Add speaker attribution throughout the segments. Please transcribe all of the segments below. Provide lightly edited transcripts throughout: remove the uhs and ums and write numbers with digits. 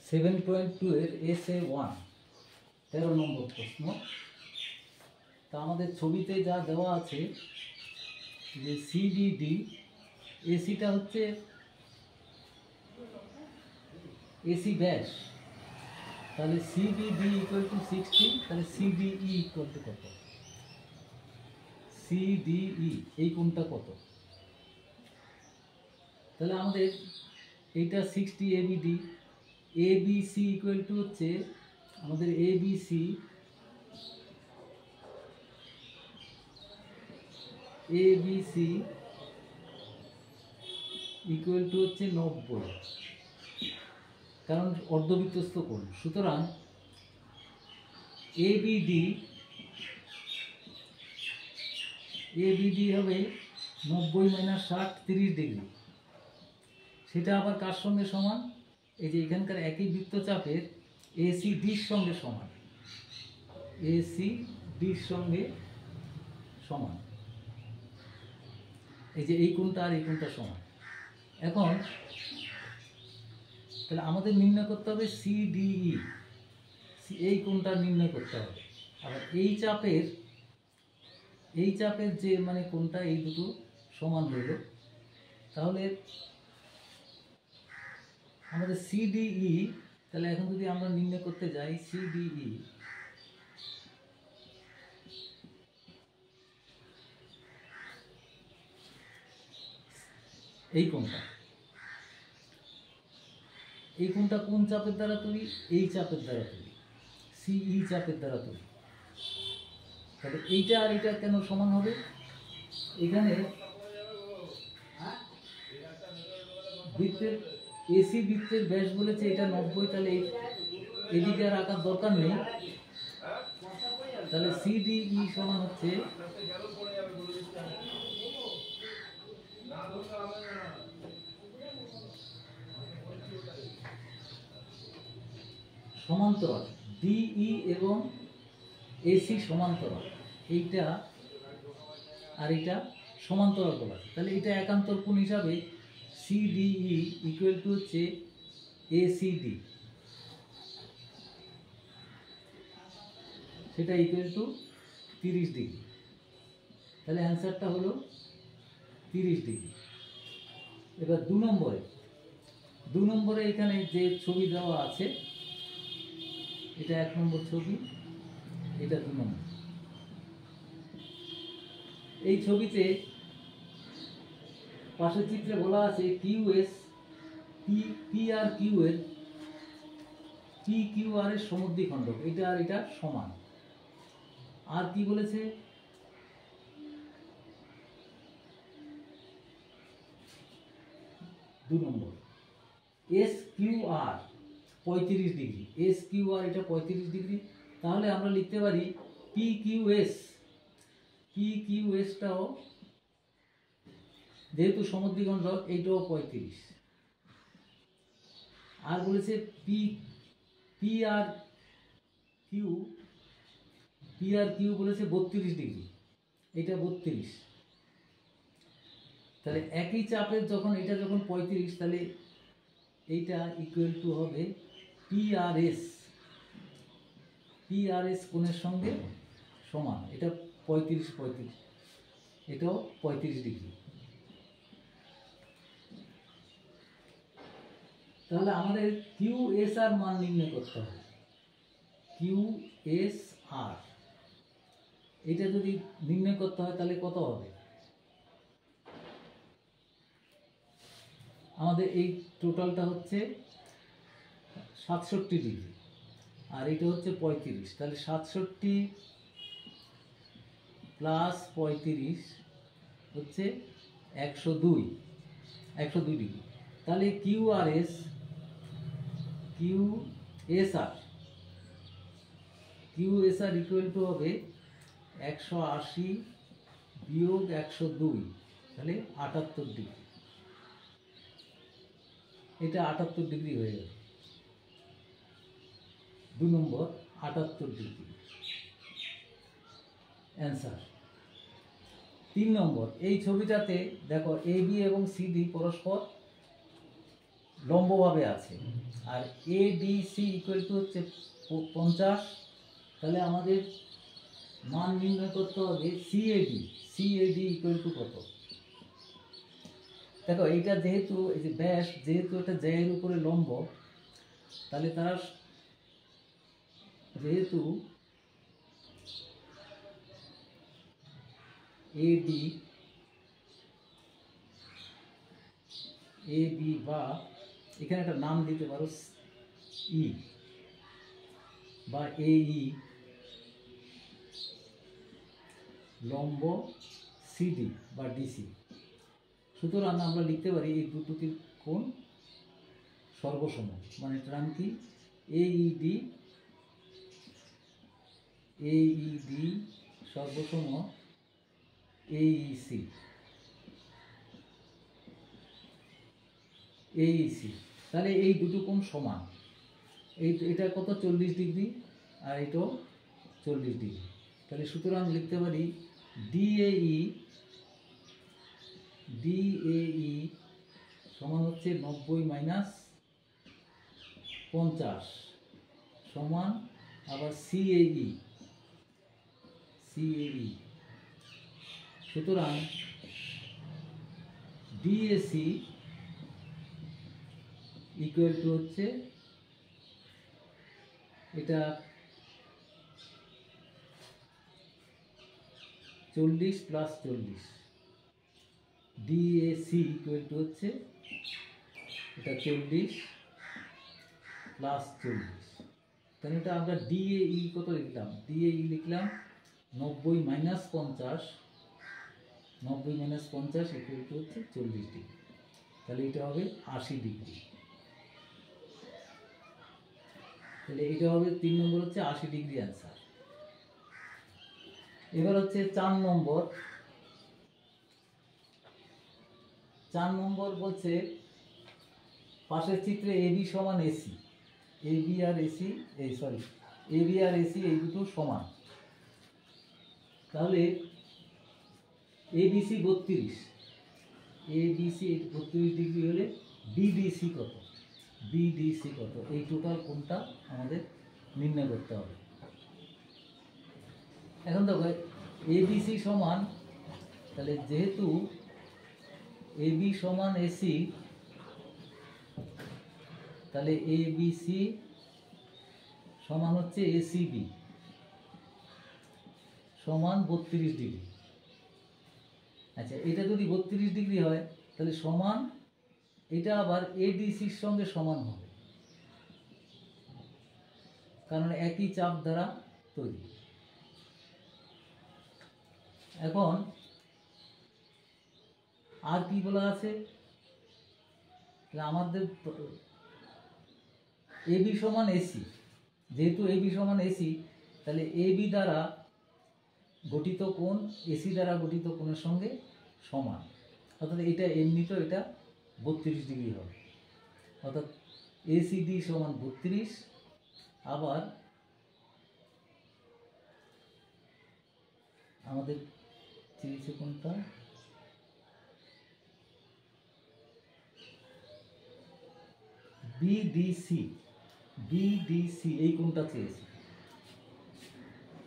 Speaker 1: 7.2 এর SA1 13 নম্বর প্রশ্ন। তা আমাদের ছবিতে যা দেওয়া আছে যে সিবিডি, এসিটা হচ্ছে এসি ব্যাস, তাহলে সিবিডি ইকুয়াল টু 60, তাহলে সিডিই ইকুয়াল টু কত? সিডিই এই কোণটা কত? তাহলে আমাদের এইটা 60 এবিডি, এবিসি ইকুয়াল টু হচ্ছে আমাদের এবিসি ইকুয়াল টু হচ্ছে 90, কারণ অর্ধবৃত্তস্থ কোণ। সুতরাং এবিডি হবে 90 মাইনাস 60 30 ডিগ্রি। সেটা আবার কার সঙ্গে সমান? এই যে এখানকার একই বৃত্তচাপের এসি ডির সঙ্গে সমান, এসি ডির সঙ্গে সমান। এই যে এই কোণটা আর এই কোণটা সমান। এখন তাহলে আমাদের নির্ণয় করতে হবে সিডিই, এই কোণটা নির্ণয় করতে হবে। আবার এই চাপের যে মানে কোণটা, এই দুটো সমান হইল, তাহলে আমাদের সিডিই, তাহলে এখন যদি আমরা নির্ণয় করতে যাই সিডিই, এই কোণটা কোন চাপের দ্বারা তৈরি? এই চাপের দ্বারা তৈরি, সিই চাপের দ্বারা তৈরি। তাহলে এইটা আর এটা কেন সমান হবে? এখানে বৃত্তের এসি বৃত্তের ব্যাস বলেছে এটা 90, তাহলে এদিকে আর আঁকার দরকার নেই। তাহলে সিডিই সমান হচ্ছে সমান্তরাল, ডিই এবং এসি সমান্তরাল, এইটা আর এইটা সমান্তরাল বলা আছে। তাহলে এটা একান্তর কোণ হিসাবে সিডিই ইকুয়াল টু হচ্ছে এসিডি, সেটা ইকুয়াল টু 30 ডিগ্রি। তাহলে অ্যান্সারটা হলো 30 ডিগ্রি। এবার দু নম্বরে এখানে যে ছবি দেওয়া আছে, এটা 1 নম্বর ছবি, এটা 2 নম্বর। এই ছবিতে পাশের চিত্রে বলা আছে কিউএস পি আর কিউ এর PQR এর সমদ্বিখণ্ডক, এটা আর এটা সমান। আর কি বলেছে? দু নম্বর SQR 35 ডিগ্রি, SQR এটা 35 ডিগ্রি। তাহলে আমরা লিখতে পারি PQSটাও যেহেতু সমদ্বিখণ্ডক, এইটাও 35। আর বলেছে PRQ বলেছে 32 ডিগ্রি, এটা 32। তাহলে একই চাপের যখন এটা যখন 35, তাহলে এইটা ইকুয়াল টু হবে PRS কোণের সঙ্গে সমান। এটা 35, এটাও 35 ডিগ্রি। তাহলে আমাদের QSR মান নির্ণয় করতে হবে। QSR এটা যদি নির্ণয় করতে হয় তাহলে কত হবে? আমাদের এই টোটালটা হচ্ছে 67 ডিগ্রি, আর এটা হচ্ছে 35। তাহলে 67 প্লাস 35 হচ্ছে 102 ডিগ্রি। তাহলে QSR ইকুয়াল টু হবে 180 বিয়োগ 102, তাহলে 78 ডিগ্রি। এটা 78 ডিগ্রি হয়ে যাবে। 2 নম্বর 78 ডিগ্রি অ্যান্সার। 3 নম্বর, এই ছবিটাতে দেখো এবি এবং সিডি পরস্পর লম্বভাবে আছে, আর এডিসি ইকুয়াল টু হচ্ছে 50, তাহলে আমাদের মান নির্ণয় করতে হবে সিএডি ইকুয়াল টু কত। দেখো এইটা যেহেতু এই যে ব্যাস যেহেতু এটা জ্যায়ের উপরে লম্ব, তাহলে তারা যেহেতু এবি বা এখানে একটা নাম দিতে পারো ই বা এই লম্ব সিডি বা ডিসি, সুতরাং আমরা লিখতে পারি এই দুটির কোণ সর্বসম, মানে এটার নাম কি এইডি সর্বসম এইসি। তাহলে এই দুটো কোণ সমান, এটা কত 40 ডিগ্রি আর এটাও 40 ডিগ্রি। তাহলে সুতরাং লিখতে পারি ডিএই সমান হচ্ছে 90 মাইনাস 50 সমান আবার সিএই। সুতরাং ডিএসি ইকুয়াল টু হচ্ছে এটা 40 প্লাস 40, ডিএসি ইকুয়াল টু হচ্ছে এটা 40 প্লাস 40, তাহলে এটা আমরা ডিএই কত লিখলাম, ডিএই লিখলাম 90 মাইনাস 50 ইকুয়াল টু হচ্ছে 40 ডিগ্রি, তাহলে এটা হবে 80 ডিগ্রি। তাহলে এটা হবে 3 নম্বর হচ্ছে 80 ডিগ্রি অ্যান্সার। এবার হচ্ছে 4 নম্বর বলছে পাশের চিত্রে এবি সমান এসি, এবি আর এসি এই দুটো সমান, তাহলে এবিসি 32 ডিগ্রি হলে বিডিসি কত, এই টোটাল কোণটা আমাদের নির্ণয় করতে হবে। এখন দেখো এবিসি সমান, তাহলে যেহেতু এবি সমান এসি, তাহলে এবিসি সমান হচ্ছে এসিবি সমান 32 ডিগ্রি। আচ্ছা, এটা যদি 32 ডিগ্রি হয় তাহলে সমান এটা আবার এডিসির সঙ্গে সমান হবে, কারণ একই চাপ দ্বারা তৈরি। এখন আর কি বলা আছে, আমাদের এবি সমান এসি, যেহেতু এবি সমান এসি, তাহলে এবি দ্বারা গঠিত কোণ এসি দ্বারা গঠিত কোণের সঙ্গে সমান, অর্থাৎ এটা এমনিতেও এটা 32 ডিগ্রি হবে, অর্থাৎ এসিডি সমান 32, আবার আমাদের চেয়েছে কোনটা, বিডিসি এই কোণটা চেয়েছে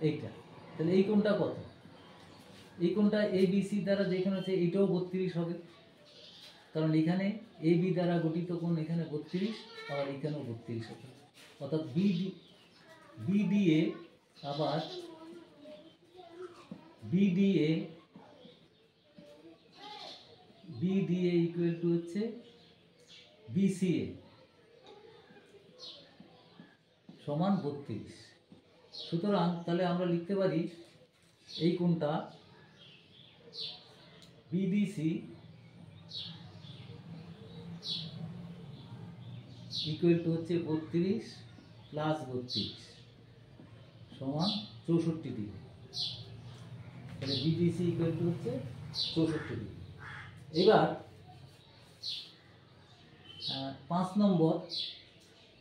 Speaker 1: এইটা, তাহলে এই কোণটা কত, এই কোণটা এবিসি দ্বারা যেখানে আছে এইটাও 32 হবে, কারণ এখানে এবি দ্বারা গঠিত কোণ এখানে 32, আবার এখানেও 32 হবে, অর্থাৎ বিডিএ আবার বিডিএ ইকুয়াল টু হচ্ছে বিসিএ সমান 32। সুতরাং তাহলে আমরা লিখতে পারি এই কোণটা বিডিসি ইকুয়াল টু হচ্ছে 32 প্লাস 32 সমান 64 ডিগ্রি। তাহলে বিডিসি ইকুয়াল টু হচ্ছে 64 ডিগ্রি। এবার 5 নম্বর,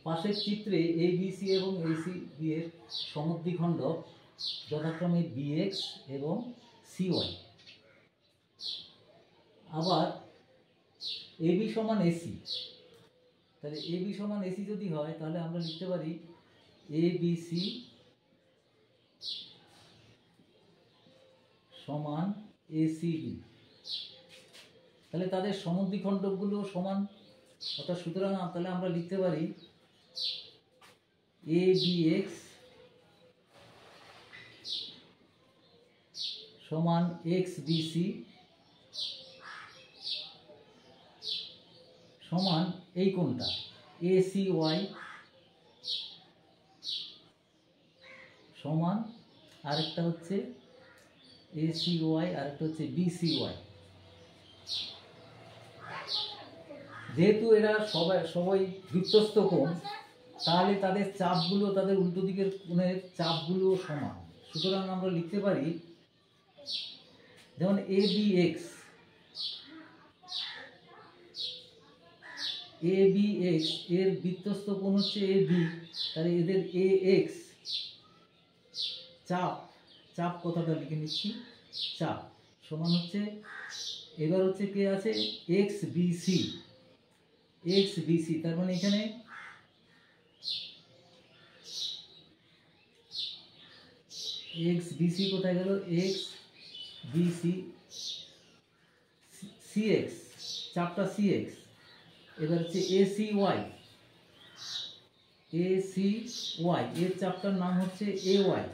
Speaker 1: পাশের চিত্রে এবিসি এবং এসিবি এর সমদ্বিখণ্ড যথাক্রমে বিএক্স এবং সিওয়াই, আবার এবি সমান এসি, তাহলে এবি সমান এসি যদি হয় তাহলে আমরা লিখতে পারি এ বি সি সমান এসিবি। তাহলে তাদের সমদ্বিখণ্ডকগুলো সমান, অর্থাৎ সুতরাং তাহলে আমরা লিখতে পারি এ বি এক্স সমান এক্স বিসি সমান এই কোণটা এ সি ওয়াই সমান আরেকটা হচ্ছে এ সি ওয়াই, আরেকটা হচ্ছে বিসি ওয়াই। যেহেতু এরা সবাই বৃত্তস্থ কোণ, তাহলে তাদের চাপগুলো, তাদের উল্টো দিকের কোণের চাপগুলো সমান। সুতরাং আমরা লিখতে পারি যেমন A B x, A B x এর বৃত্তস্থ কোণ হচ্ছে এ বি, তাহলে এদের এ এক্স চাপ, চাপ কথাটা লিখে নিচ্ছি, চাপ সমান হচ্ছে, এবার হচ্ছে কে আছে এক্স বিসি, এক্স বিসি, তার মানে এখানে এক্স বিসি কোথায় গেল, এক্স বিসি সি এক্স, চাপটা সি এক্স। এবার হচ্ছে A C Y, A C Y এর চাপটার নাম হচ্ছে এ ওয়াই,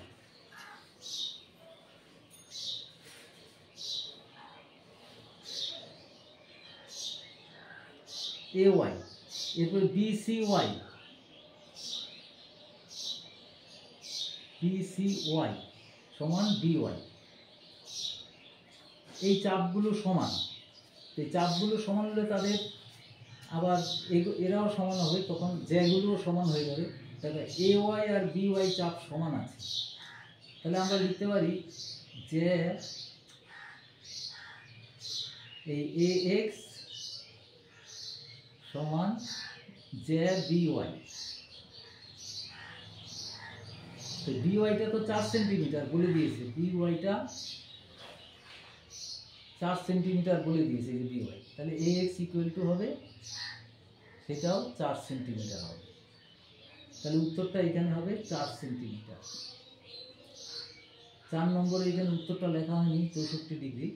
Speaker 1: এ ওয়াই। এরপর বিসি ওয়াই, বিসি ওয়াই সমান বি ওয়াই। এই চাপগুলো সমান, এই চাপগুলো সমান হলে তাদের আবার এরাও সমান হবে, তখন জ্যাগুলোও সমান হয়ে যাবে। তাহলে A Y R B Y চাপ সমান আছে, তাহলে আমরা লিখতে পারি যে এই এ এক্স সমান জে বি ওয়াই। তো বি ওয়াইটা তো 4 সেন্টিমিটার বলে দিয়েছে, বি ওয়াইটা 4 সেন্টিমিটার বলে দিয়েছে যে বি ওয়াই, তাহলে এ এক্স ইকুয়াল টু হবে সেটাও 4 সেন্টিমিটার হবে। তাহলে উত্তরটা এখানে হবে 4 সেন্টিমিটার। 4 নম্বরে এখানে উত্তরটা লেখা হয়নি 64 ডিগ্রি।